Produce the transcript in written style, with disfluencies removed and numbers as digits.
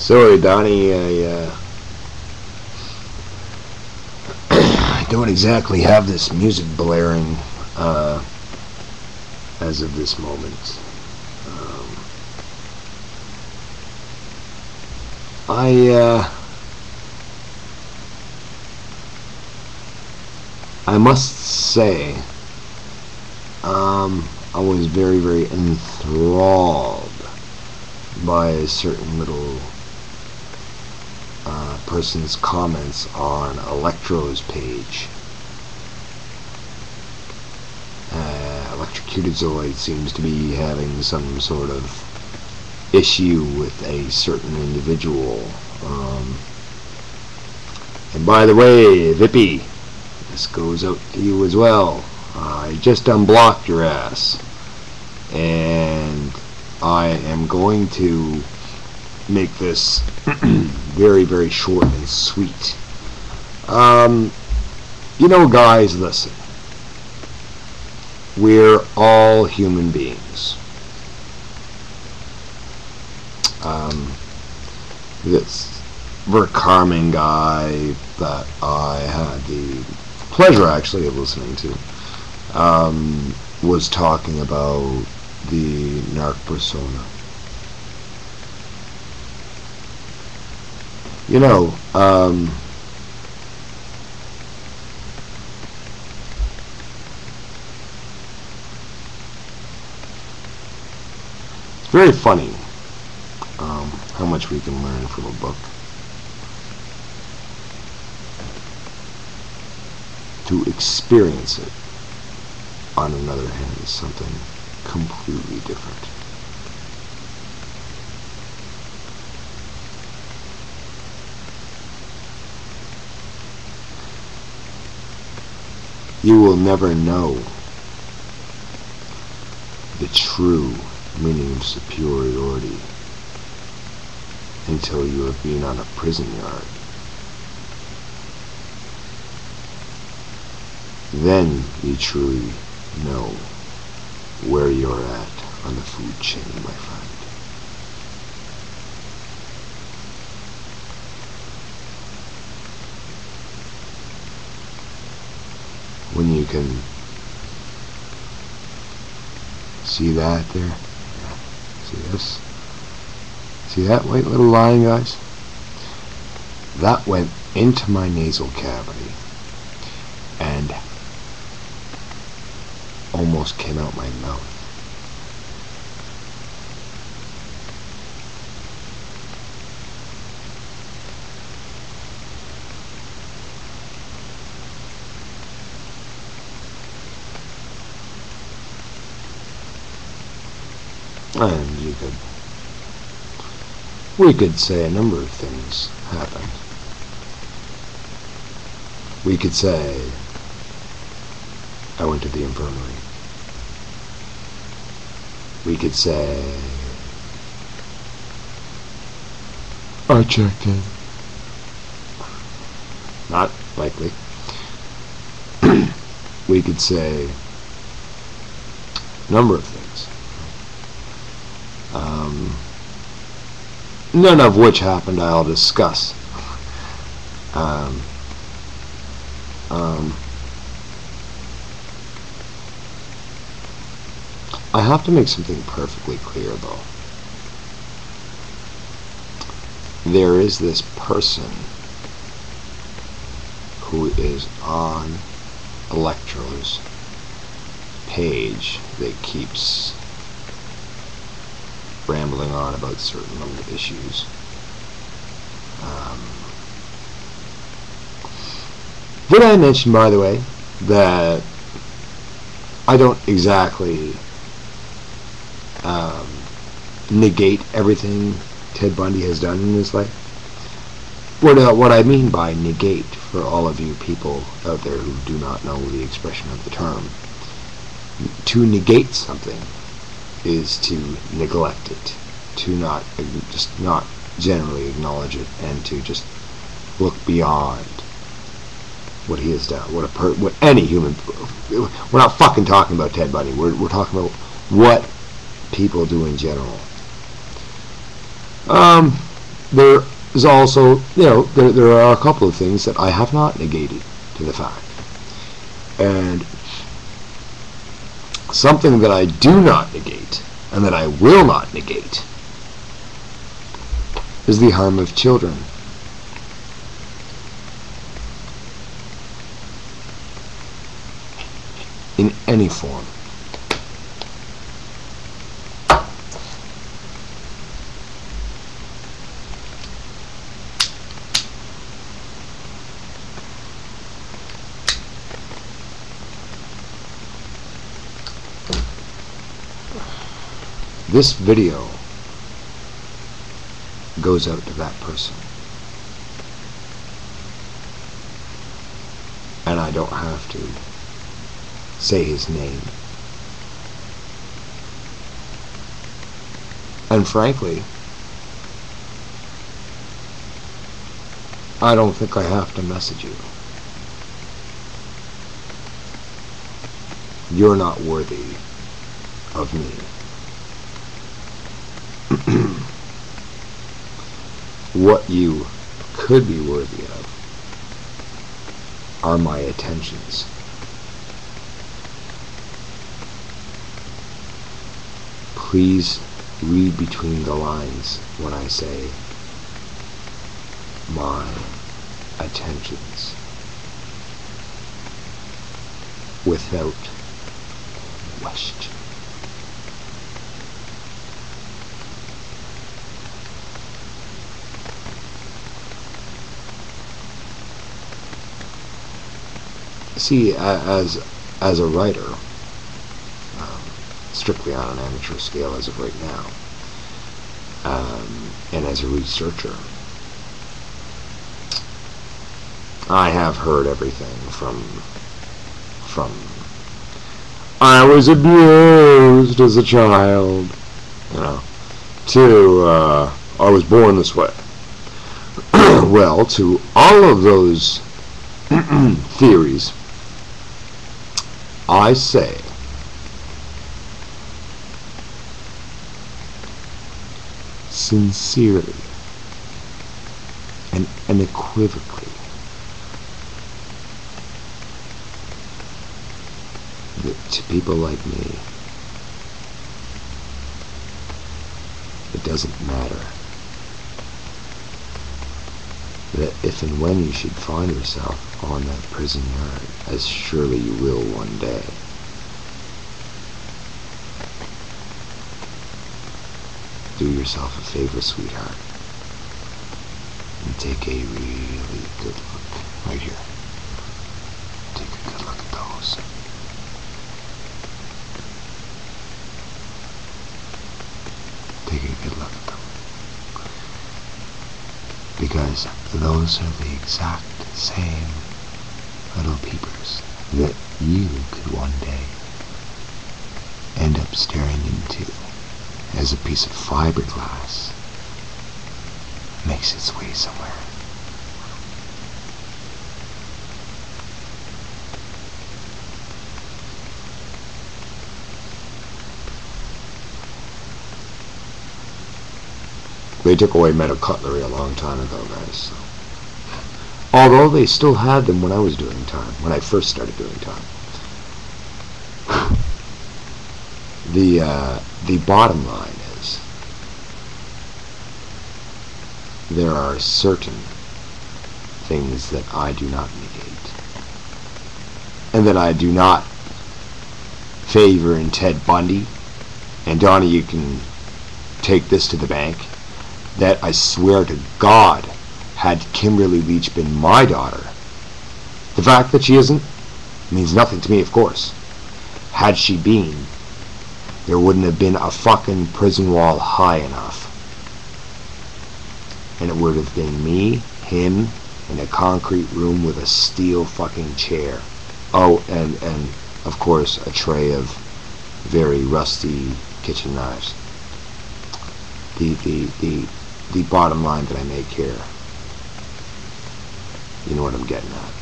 Sorry, Donnie, I don't exactly have this music blaring as of this moment. I must say, I was very, very enthralled by a certain little person's comments on Electro's page. Electrocuted Zoid seems to be having some sort of issue with a certain individual. And by the way, Vippy, this goes out to you as well. I just unblocked your ass, and I am going to make this very, very short and sweet. You know, guys, listen. We're all human beings. This Rick Carmen guy that I had the pleasure actually of listening to was talking about the narc persona. You know, it's very funny how much we can learn from a book. To experience it, on another hand, is something completely different. You will never know the true meaning of superiority until you have been on a prison yard. Then you truly know where you're at on the food chain, my friend. When you can see that there, see this, see that white little line, guys? That went into my nasal cavity and almost came out my mouth. And we could say a number of things happened. We could say, I went to the infirmary. We could say, I checked in. Not likely. We could say a number of things. None of which happened I'll discuss. I have to make something perfectly clear, though. There is this person who is on Electro's page that keeps rambling on about certain issues. Did I mention, by the way, that I don't exactly negate everything Ted Bundy has done in his life? What I mean by negate, for all of you people out there who do not know the expression of the term, to negate something is to neglect it, to just not generally acknowledge it, and to just look beyond what he has done, what any human. We're not fucking talking about Ted Bundy. We're talking about what people do in general. there is also, there are a couple of things that I have not negated to the fact. And something that I do not negate, and that I will not negate, is the harm of children. In any form. This video goes out to that person. And I don't have to say his name. And frankly, I don't think I have to message you. You're not worthy of me. What you could be worthy of are my attentions. Please read between the lines when I say my attentions without question. See, as a writer, strictly on an amateur scale as of right now, and as a researcher, I have heard everything from I was abused as a child, to I was born this way. Well, to all of those theories, I say, sincerely and unequivocally, that to people like me, it doesn't matter. That if and when you should find yourself on that prison yard, as surely you will one day, do yourself a favor, sweetheart, and take a really good look right here. Take a good look at those. Take a good look at them. Because those are the exact same little peepers that you could one day end up staring into as a piece of fiberglass makes its way somewhere. They took away metal cutlery a long time ago, guys. So. Although they still had them when I was doing time, when I first started doing time. The bottom line is, there are certain things that I do not negate, and that I do not favor in Ted Bundy. And Donnie, you can take this to the bank, that I swear to God, had Kimberly Leach been my daughter, the fact that she isn't means nothing to me, of course. Had she been, there wouldn't have been a fucking prison wall high enough. And it would have been me, him, in a concrete room with a steel fucking chair. Oh, and of course, a tray of very rusty kitchen knives. The bottom line that I make here, you know what I'm getting at.